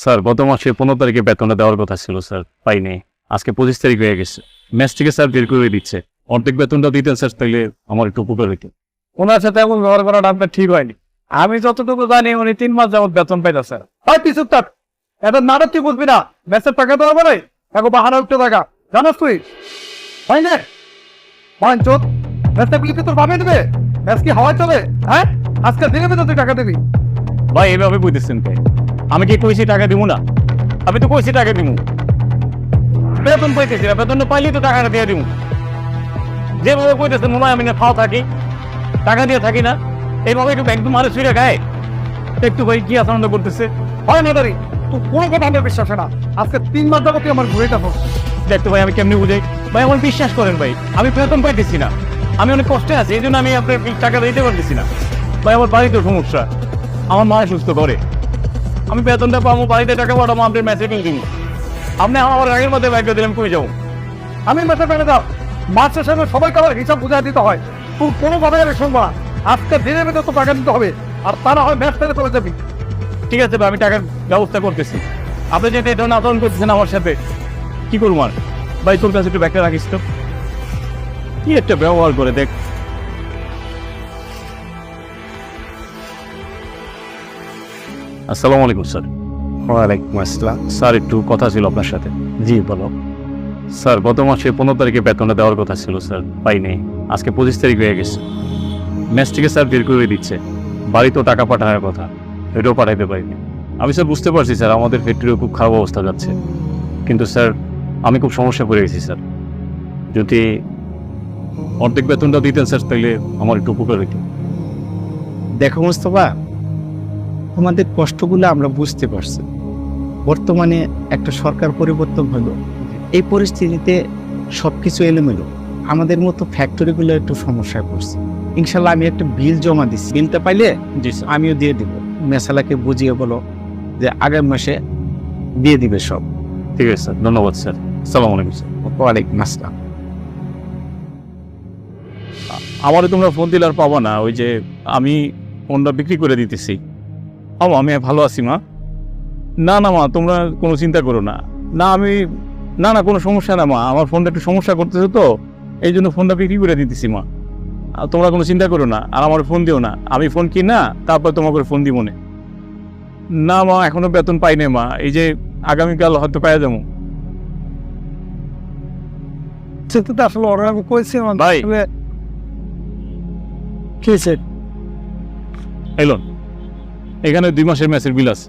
Sir গত মাসে 15 তারিখে বেতনটা দেওয়ার কথা ছিল স্যার, পাইনি। আজকে 25 তারিখ হয়ে গেছে। ম্যাচ থেকে স্যার বের করে দিচ্ছে। অর্ধেক বেতনটা দিতেন স্যার, তাইলে আমার একটু উপকার হইতো। ওনার সাথে এমন ব্যবহার করাটা আপনার ঠিক হয়নি। আমি যতটুকু জানি উনি 3 মাস যাবত বেতন পাইতেছে। হয় পিছুক থাক, এটা নাটক তুই বুঝবি না। ম্যাচের টাকা দেওয়া মানে এখন বাহানা উঠতে টাকা জানাস তুই হয় না হয় চোখ। ম্যাচটা বিলি তোর ভাবে দেবে? ম্যাচ কি হাওয়ায় চলে? হ্যাঁ, আজকে দিনে বেতন তুই টাকা দিবি। ভাই এভাবে বুঝতেছেন কে? আমি কি কইছি টাকা দিব না? আমি তো কইছি টাকা দিব। বেতন পাইতেছি না, বেতন পাইলেই তো টাকাটা দিয়ে দিব। যেভাবে কইতেছেন মনে হয় আমি না খাওয়া থাকি, টাকা দিয়ে থাকি না। এইভাবে একটু একদম আরে শুয়ে গায়ে একটু ভাই কি আচরণ করতেছে। হয় না দাঁড়ি তুই কোনো কথা আমার বিশ্বাস হয় না। আজকে 3 মাস যাবত তুই আমার ঘুরে থাকো। দেখতো ভাই আমি কেমনি বুঝাই? ভাই আমার বিশ্বাস করেন ভাই, আমি বেতন পাইতেছি না, আমি অনেক কষ্টে আছি, এই জন্য আমি আপনার টাকা দিতে পারতেছি না। ভাই আমার বাড়িতে সমস্যা, আমার মা সুস্থ করে, আমি বেতনটা পাবো, বাড়িতে টাকা পাঠাবো, আপনার ম্যাচে কিনবো। আপনি আমার আগের মধ্যে ব্যাংক দিলাম, কই যাবো? আমি ম্যাচের পেয়ে দাও মাসের সামনে সবাইকে আমার হিসাব বুঝাই দিতে হয়। তুই কোনো কথা আমি শুনবো না। আজকে দিনে বেতন তো টাকা দিতে হবে, আর তারা হয় ম্যাচ থেকে চলে যাবি। ঠিক আছে ভাই, আমি টাকার ব্যবস্থা করতেছি। আপনি যেটা এই ধরনের আচরণ করতেছেন আমার সাথে, কি করবো আর? ভাই তোর কাছে একটু ব্যাগটা রাখিস তো। কি একটা ব্যবহার করে দেখ। আসসালামু আলাইকুম স্যার। ওয়ালাইকুম আসসালাম। স্যার একটু কথা ছিল আপনার সাথে। জি বলো। স্যার গত মাসে 15 তারিখে বেতনটা দেওয়ার কথা ছিল স্যার, পাইনি। আজকে 25 তারিখ হয়ে গেছে। ম্যাচ থেকে স্যার বের করে দিচ্ছে। বাড়িতেও টাকা পাঠানোর কথা, এটাও পাঠাইতে পারিনি। আমি স্যার বুঝতে পারছি স্যার, আমাদের ফ্যাক্টরিও খুব খারাপ অবস্থা যাচ্ছে, কিন্তু স্যার আমি খুব সমস্যা পড়ে গেছি স্যার। যদি অর্ধেক বেতনটা দিতেন স্যার, তাইলে আমার একটু উপকার হইতো। দেখো মোস্তফা, তোমাদের কষ্টগুলো আমরা বুঝতে পারছি। বর্তমানে একটা সরকার পরিবর্তন হলো, এই পরিস্থিতিতে সবকিছু এলোমেলো। আমাদের মতো ফ্যাক্টরিগুলো একটু সমস্যায় পড়ছে। ইনশাল্লাহ আমি একটা বিল জমা দিচ্ছি, বিলটা পাইলে জি স্যার। আমিও দিয়ে দিব। মেসালাকে বুঝিয়ে বলো যে আগামী মাসে দিয়ে দিবে সব। ঠিক আছে স্যার, ধন্যবাদ স্যার। আসসালামু আলাইকুম স্যার। ওয়ালাইকুম আসসালাম। আমারও তোমরা ফোন দিলে আর পাবো না, ওই যে আমি ফোনটা বিক্রি করে দিতেছি। আমি ভালো আছি মা। না না মা, তোমরা কোনো চিন্তা করো না। না আমি না না কোনো সমস্যা না মা, আমার ফোনটা একটু সমস্যা করতেছে তো, এই জন্য ফোনটা বিক্রি করে দিতেছি মা। আর তোমরা কোনো চিন্তা করো না, আর আমার ফোন দিও না। আমি ফোন কিনি না, তারপর তোমাকে ফোন দিব না। না মা, এখনো বেতন পাই নাই মা, এই যে আগামীকাল হয়তো পাই যাবো। সেটা তো আসলে ওরা আমি কইছি ভাই। কি হয়েছে? এলন, এখানে 2 মাসের ম্যাচের বিল আছে।